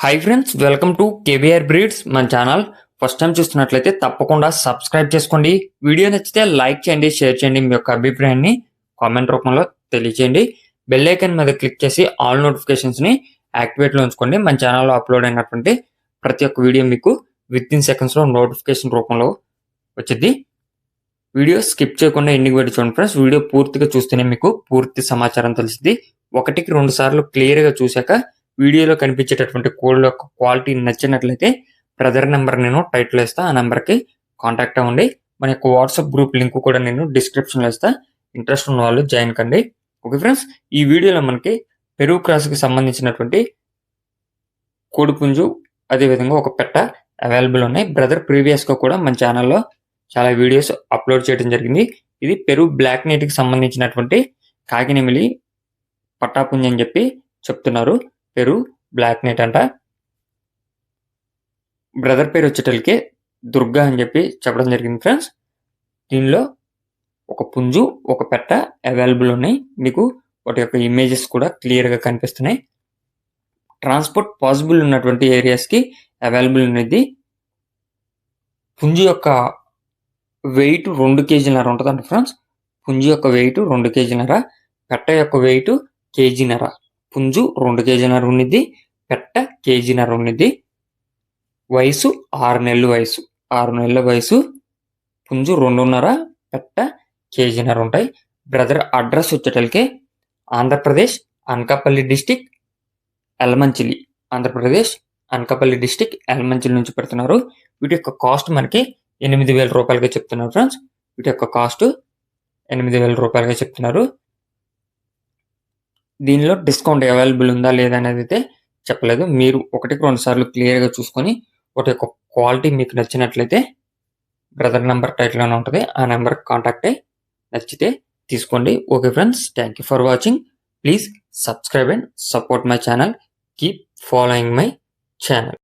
Hi friends, welcome to KBR breeds. మన channel first time చూస్తున్నట్లయితే తప్పకుండా సబ్స్క్రైబ్ చేసుకోండి. వీడియో నచ్చితే లైక్ చేయండి, షేర్ చేయండి. మీ యొక్క అభిప్రాయాన్ని కామెంట్ రూపంలో తెలియచేయండి. బెల్ ఐకాన్ మీద క్లిక్ చేసి ఆల్ నోటిఫికేషన్స్ని యాక్టివేట్లో ఉంచుకోండి. మన ఛానల్లో అప్లోడ్ అయినటువంటి ప్రతి ఒక్క వీడియో మీకు విత్ ఇన్ సెకండ్స్లో నోటిఫికేషన్ రూపంలో వచ్చింది. వీడియో స్కిప్ చేయకుండా ఎండింగ్ వరకు చూడండి ఫ్రెండ్స్. వీడియో పూర్తిగా చూస్తేనే మీకు పూర్తి సమాచారం తెలిసింది. 1-2 సార్లు క్లియర్గా చూశాక వీడియోలో కనిపించేటటువంటి కోడ్ల యొక్క క్వాలిటీ నచ్చినట్లయితే బ్రదర్ నెంబర్ నేను టైటిల్ ఇస్తా, ఆ నెంబర్కి కాంటాక్ట్ అవ్వండి. మన యొక్క వాట్సాప్ గ్రూప్ లింక్ కూడా నేను డిస్క్రిప్షన్లో ఇస్తా. ఇంట్రెస్ట్ ఉన్న వాళ్ళు జాయిన్ కండి. ఓకే ఫ్రెండ్స్, ఈ వీడియోలో మనకి పెరుగు క్రాస్కి సంబంధించినటువంటి కోడిపుంజు అదేవిధంగా ఒక పెట్ట అవైలబుల్ ఉన్నాయి. బ్రదర్ ప్రీవియస్గా కూడా మన ఛానల్లో చాలా వీడియోస్ అప్లోడ్ చేయడం జరిగింది. ఇది పెరుగు బ్లాక్ నైట్కి సంబంధించినటువంటి కాకినెమిలి పట్టాపుంజి అని చెప్పి చెప్తున్నారు. పేరు బ్లాక్ నైట్ అంట. బ్రదర్ పేరు వచ్చేటలకి దుర్గా అని చెప్పి చెప్పడం జరిగింది ఫ్రెండ్స్. దీనిలో ఒక పుంజు ఒక పెట్ట అవైలబుల్ ఉన్నాయి. మీకు వాటి యొక్క ఇమేజెస్ కూడా క్లియర్గా కనిపిస్తున్నాయి. ట్రాన్స్పోర్ట్ పాసిబుల్ ఉన్నటువంటి ఏరియాస్కి అవైలబుల్ ఉన్నది. పుంజు యొక్క వెయిట్ 2 కేజీలన్నర ఉంటుందంట ఫ్రెండ్స్. పుంజు యొక్క వెయిట్ 2 కేజీలన్నర, పెట్ట యొక్క వెయిట్ కేజీన్నర. పుంజు 2 కేజీన్నర ఉన్నది, పెట్ట కేజీన్నర ఉన్నది. వయసు 6 నెలల వయసు. 6 నెలల వయసు. పుంజు 2.5, పెట్ట కేజీన్నర ఉంటాయి. బ్రదర్ అడ్రస్ వచ్చేటలకి ఆంధ్రప్రదేశ్ అనకాపల్లి డిస్టిక్ ఎలమంచిలి. ఆంధ్రప్రదేశ్ అనకాపల్లి డిస్టిక్ ఎలమంచిలి నుంచి పెడుతున్నారు. వీటి యొక్క కాస్ట్ మనకి 8,000 రూపాయలుగా చెప్తున్నారు ఫ్రెండ్స్. వీటి యొక్క కాస్ట్ 8,000 రూపాయలుగా చెప్తున్నారు. దీనిలో డిస్కౌంట్ అవైలబుల్ ఉందా లేదా అనేది అయితే చెప్పలేదు. మీరు 1-2 సార్లు క్లియర్గా చూసుకొని వాటి యొక్క క్వాలిటీ మీకు నచ్చినట్లయితే బ్రదర్ నెంబర్ టైటిల్లోనే ఉంటుంది, ఆ నెంబర్కి కాంటాక్ట్ అయ్యి నచ్చితే తీసుకోండి. Okay friends, thank you for watching. Please subscribe and support my channel. Keep following my channel.